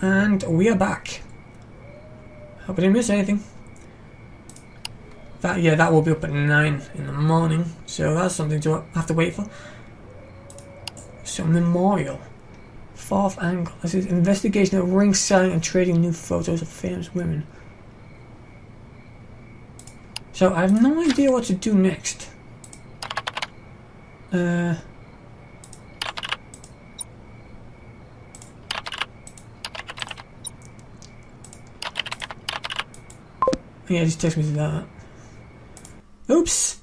And we are back. Hope I didn't miss anything. That will be up at 9 in the morning, so that's something to have to wait for. So, memorial. 4th angle. This is investigation of ring selling and trading new photos of famous women. So, I have no idea what to do next. Yeah, just text me to that. Oops!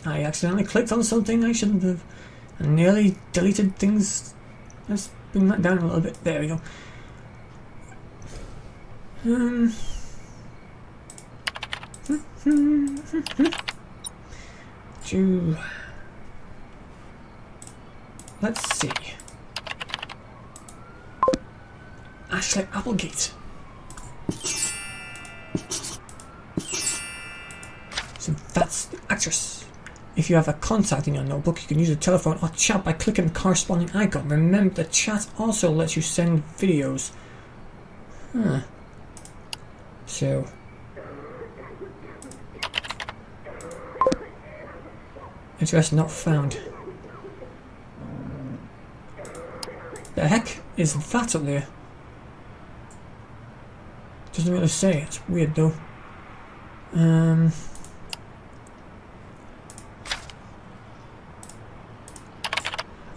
I accidentally clicked on something I shouldn't have. And nearly deleted things. Let's bring that down a little bit. There we go. Let's see. Ashley Applegate. So that's the actress. If you have a contact in your notebook, you can use a telephone or chat by clicking the corresponding icon. Remember, the chat also lets you send videos. So, address not found. The heck is that up there? Doesn't really say. It's weird though.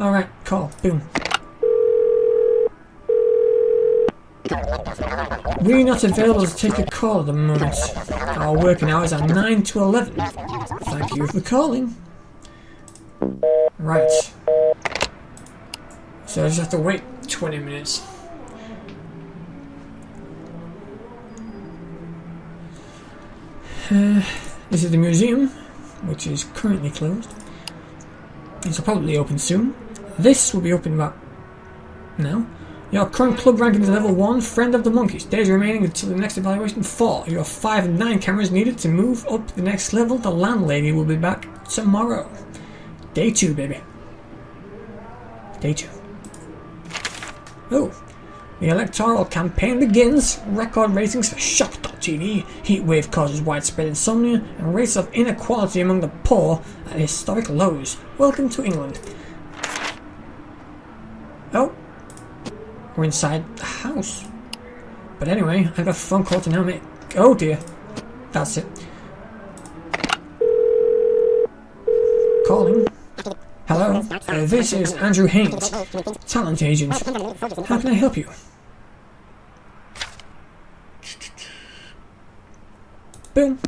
Alright, call. Boom. We're not available to take a call at the moment. Our working hours are 9 to 11. Thank you for calling. Right. So I just have to wait 20 minutes. This is the museum, which is currently closed. It's probably open soon. This will be open about now. Your current club ranking is level 1, friend of the monkeys. Days remaining until the next evaluation 4. You have 5 and 9 cameras needed to move up the next level. The landlady will be back tomorrow. Day 2, baby. Day 2. Oh. The electoral campaign begins. Record ratings for Shock.tv. Heatwave causes widespread insomnia and rates of inequality among the poor at historic lows. Welcome to England. Oh. We're inside the house. But anyway, I've got a phone call to now make. Oh dear. That's it. Calling. Hello, this is Andrew Haynes, talent agent. How can I help you? Boom.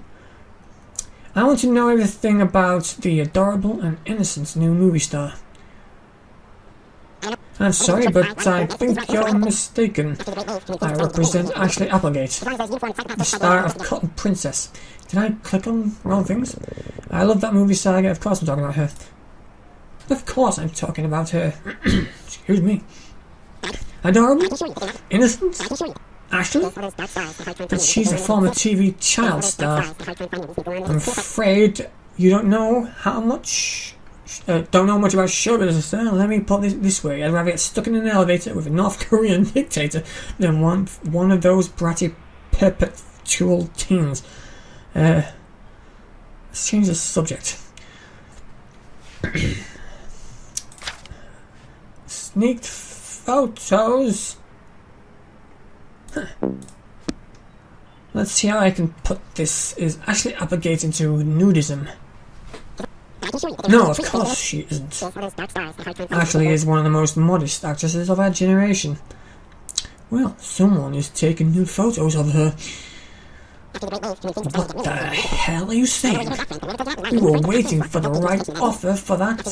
I want to know everything about the adorable and innocent new movie star. I'm sorry, but I think you're mistaken. I represent Ashley Applegate, the star of Cotton Princess. Did I click on wrong things? I love that movie saga. Of course I'm talking about her. Of course I'm talking about her. Excuse me. Adorable? Innocent? Ashley? But she's a former TV child star. I'm afraid you don't know how much... don't know much about show business. Let me put this way. I'd rather get stuck in an elevator with a North Korean dictator than one of those bratty perpetual teens. Let's change the subject. Sneaked photos. Let's see how I can put this. Is Ashley Applegate into nudism? No, of course she isn't. Ashley is one of the most modest actresses of our generation. Well, someone is taking nude photos of her. What the hell are you saying? We were waiting for the right offer for that.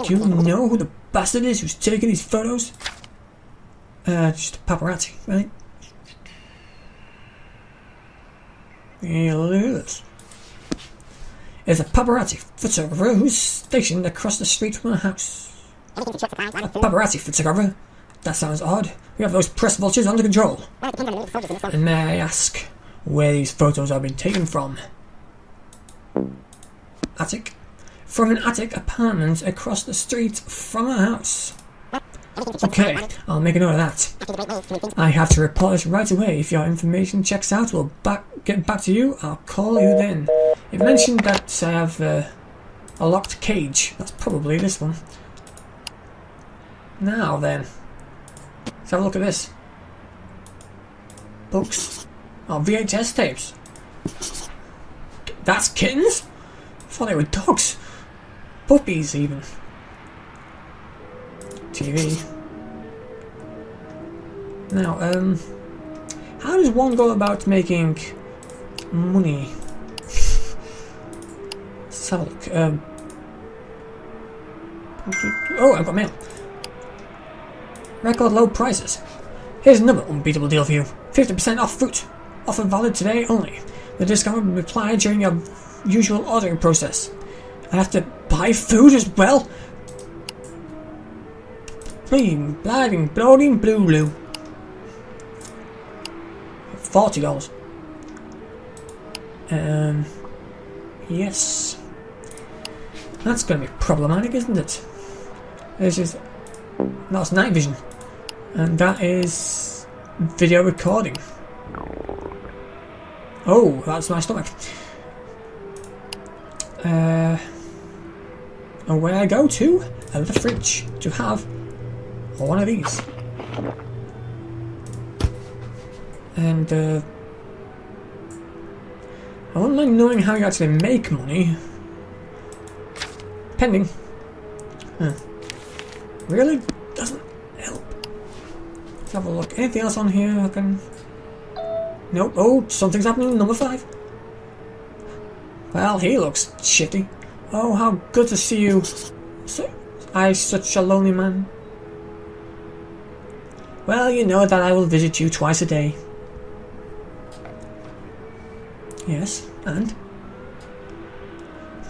Do you know who the bastard is who's taking these photos? Just a paparazzi, right? Yeah, look at this. There's a paparazzi photographer who's stationed across the street from our house. A paparazzi photographer? That sounds odd. We have those press vultures under control. And may I ask where these photos are being taken from? Attic. From an attic apartment across the street from our house. Okay, I'll make a note of that. I have to report this right away. If your information checks out, we'll get back to you. I'll call you then. It mentioned that I have a locked cage. That's probably this one. Now then, let's have a look at this. Books. Oh, VHS tapes. That's kittens? I thought they were dogs. Puppies, even. TV. Now, how does one go about making money? Let's have a look. Oh, I've got mail. Record low prices. Here's another unbeatable deal for you. 50% off fruit. Offer valid today only. The discount will be applied during your usual ordering process. I have to buy food as well? Bleeding, blinding, bloating, blue. $40. Yes. That's going to be problematic, isn't it? That's night vision. And that is video recording. Oh, that's my stomach. And where I go to? The fridge to have one of these. And I wouldn't mind knowing how you actually make money. Pending. Really doesn't help. Let's have a look. Anything else on here I can... Nope. Oh, something's happening. Number 5. Well, he looks shitty. Oh, how good to see you. Such a lonely man. Well, you know that I will visit you twice a day. Yes, and?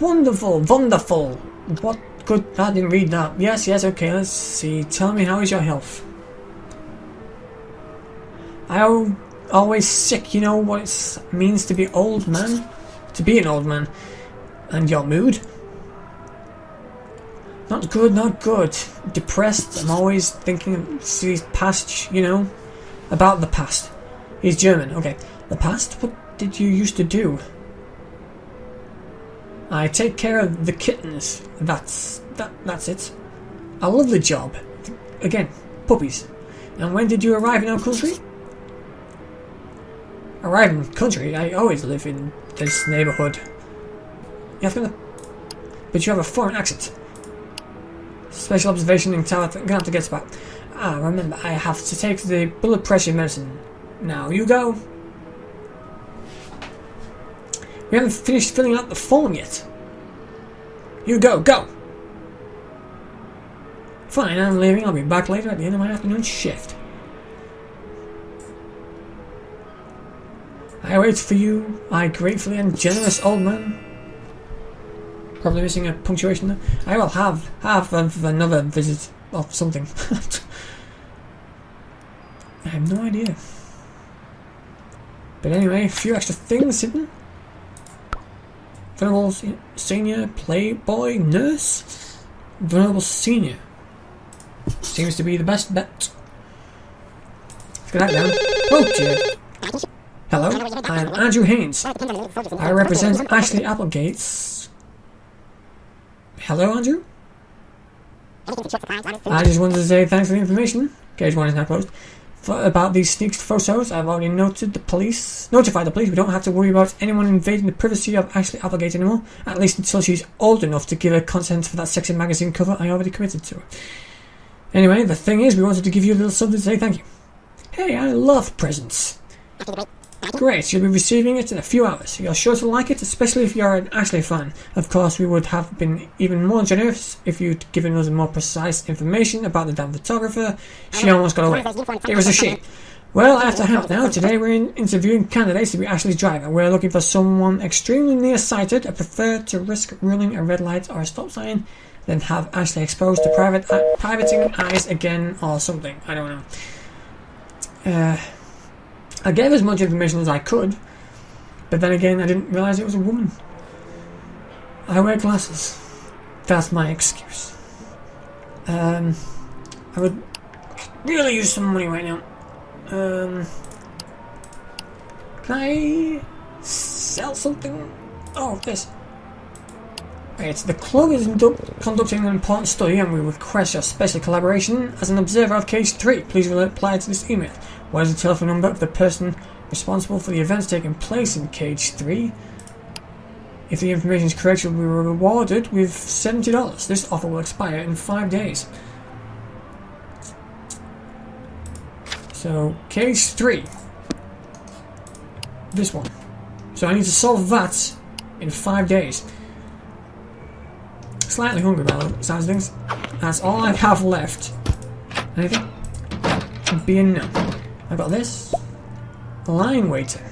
Wonderful, wonderful. What good? I didn't read that. Yes, okay, let's see. Tell me, how is your health? I'm always sick, you know what it means to be old, man? To be an old man. And your mood? Not good, not good. Depressed, I'm always thinking of past, you know? About the past. He's German, okay. The past? What did you used to do? I take care of the kittens. That's it. A lovely job. Again, puppies. And when did you arrive in our country? Arrive in country? I always live in this neighborhood. But you have a foreign accent. Special observation in tower. I'm gonna have to get back. Remember, I have to take the blood pressure medicine. Now you go. We haven't finished filling out the form yet. You go. Fine, I'm leaving. I'll be back later at the end of my afternoon shift. I wait for you, I gratefully and generous old man. Probably missing a punctuation there. I will have another visit of something. I have no idea. But anyway, a few extra things hidden. Venerable senior, playboy, nurse. Venerable senior. Seems to be the best bet. Let's get that down. Oh dear. Hello, I'm Andrew Haynes. I represent Ashley Applegate's... Hello, Andrew? I just wanted to say thanks for the information. Cage 1 is now closed. About these sneaked photos, I've already notified the police. We don't have to worry about anyone invading the privacy of Ashley Applegate anymore. At least until she's old enough to give her consent for that sexy magazine cover I already committed to her. Anyway, the thing is, we wanted to give you a little something to say thank you. Hey, I love presents. Great, you'll be receiving it in a few hours. You're sure to like it, especially if you're an Ashley fan. Of course, we would have been even more generous if you'd given us more precise information about the damn photographer. She almost got away. It was a shame. Well, I have to help now. Today we're interviewing candidates to be Ashley's driver. We're looking for someone extremely nearsighted. I prefer to risk ruining a red light or a stop sign than have Ashley exposed to privating eyes again or something. I don't know. I gave as much information as I could, but then again I didn't realise it was a woman. I wear glasses. That's my excuse. I would really use some money right now. Can I sell something? Oh, this. Right, the club is conducting an important study and we request your special collaboration as an observer of Case 3. Please reply to this email. What is the telephone number of the person responsible for the events taking place in Cage 3? If the information is correct, you'll be rewarded with $70. This offer will expire in 5 days. So, Case 3. This one. So I need to solve that in 5 days. Slightly hungry by the sounds of things. That's all I have left. Anything? Be a no. I've got this. Line waiter.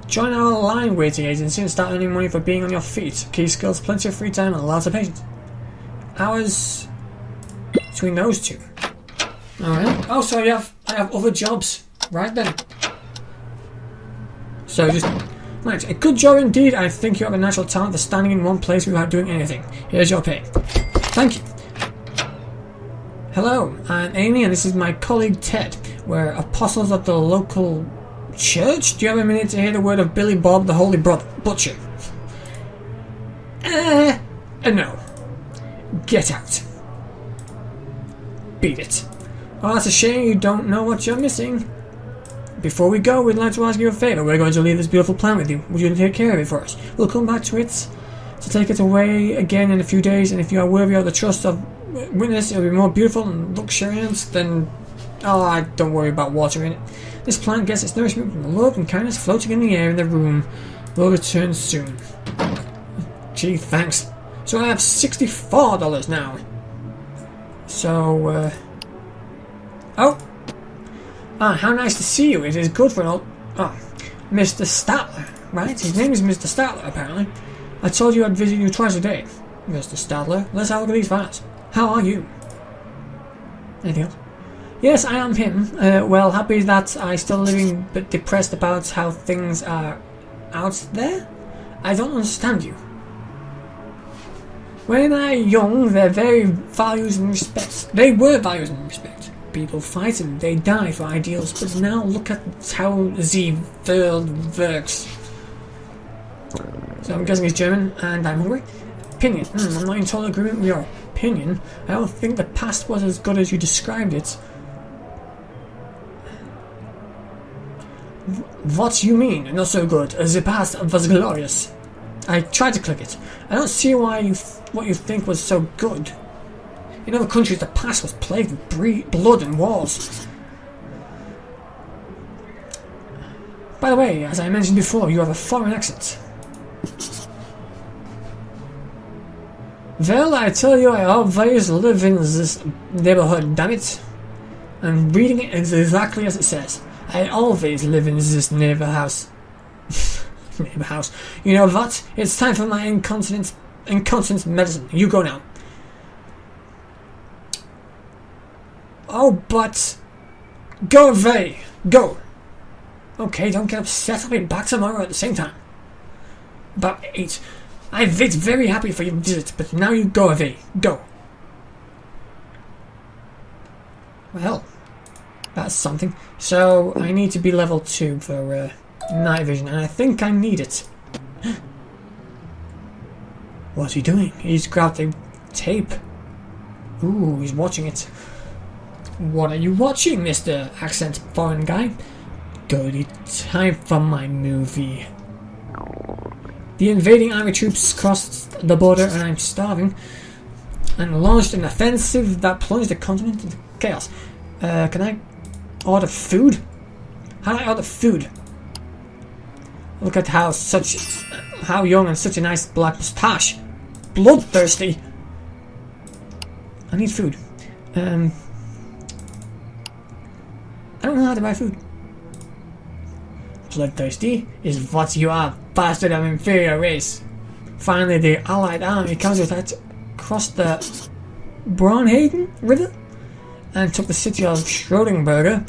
Join our line waiting agency and start earning money for being on your feet. Key skills, plenty of free time, and lots of patience. Hours between those two. Alright. Oh, so I have other jobs. Right then. So just... Right, a good job indeed. I think you have a natural talent for standing in one place without doing anything. Here's your pay. Thank you. Hello, I'm Amy and this is my colleague Ted. We're apostles of the local church. Do you have a minute to hear the word of Billy Bob, the Holy Butcher? No. Get out. Beat it. Oh, that's a shame you don't know what you're missing. Before we go, we'd like to ask you a favour. We're going to leave this beautiful plant with you. Would you take care of it for us? We'll come back to it to take it away again in a few days, and if you are worthy of the trust of witness, it'll be more beautiful and luxuriant than... Oh, don't worry about water in it. This plant gets its nourishment from the love and kindness floating in the air in the room. We'll return soon. Gee, thanks. So I have $64 now. So, Oh! Ah, how nice to see you. It is good for an old... Oh, Mr. Statler, right? His name is Mr. Statler, apparently. I told you I'd visit you twice a day. Mr. Statler, let's have a look at these files. How are you? Anything else? Yes, I am him. Well, happy that I still living but depressed about how things are out there? I don't understand you. When I young, their very values and respects. They were values and respect. People fight and they die for ideals, but now look at how the world works. So I'm guessing he's German, and I'm hungry. Opinion. I'm not in total agreement with your opinion. I don't think the past was as good as you described it. What you mean, not so good? The past was glorious. I tried to click it. I don't see why what you think was so good. In other countries, the past was plagued with blood and wars. By the way, as I mentioned before, you have a foreign accent. Well, I tell you, I always live in this neighborhood, damn it. I'm reading it exactly as it says. I always live in this neighbor house. Neighbor house. You know what? It's time for my incontinence medicine. You go now. Oh, but... Go away. Go. Okay, don't get upset. I'll be back tomorrow at the same time. About 8. I've been very happy for your visit, but now you go away. Go. Well, that's something. So, I need to be level 2 for night vision, and I think I need it. What's he doing? He's grabbed the tape. Ooh, he's watching it. What are you watching, Mr. Accent Foreign Guy? Dirty time for my movie. The invading army troops crossed the border and I'm starving. And launched an offensive that plunged the continent into chaos. Can I order food? How do I order food? Look at how young and such a nice black moustache. Bloodthirsty. I need food. I don't know how to buy food. Bloodthirsty is what you are, bastard of inferior race. Finally, the Allied army counterattacked across the Braunhagen River and took the city of Schrodingerberger,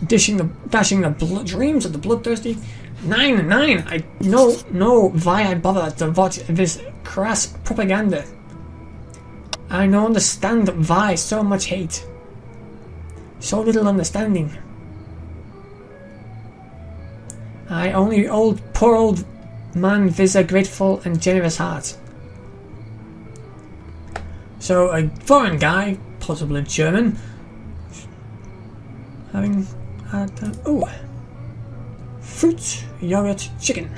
dashing the dreams of the bloodthirsty. 9. I know why I bother to watch this crass propaganda. I don't understand why so much hate. So little understanding. Only poor old man with a grateful and generous heart. So a foreign guy, possibly German, having had fruit, yogurt, chicken.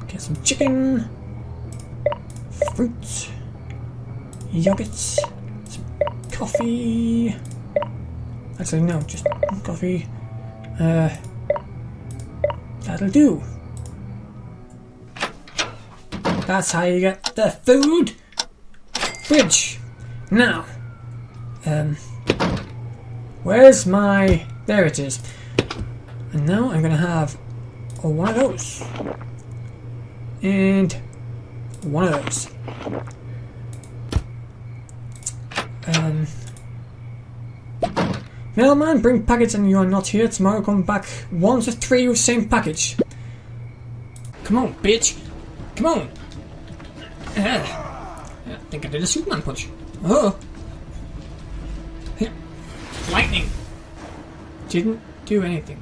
Get some chicken, fruit, yogurt, some coffee. Actually, no, just coffee. That'll do. That's how you get the food. Fridge. Now, where's my? There it is. And now I'm gonna have one of those and one of those. Mailman, bring package and you are not here. Tomorrow come back 1 to 3 with same package. Come on, bitch. Come on. I think I did a Superman punch. Oh. Lightning. Didn't do anything.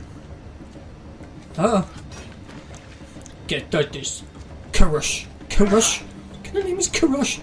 Oh. Get this. Karush. Karush. Her name is Karush.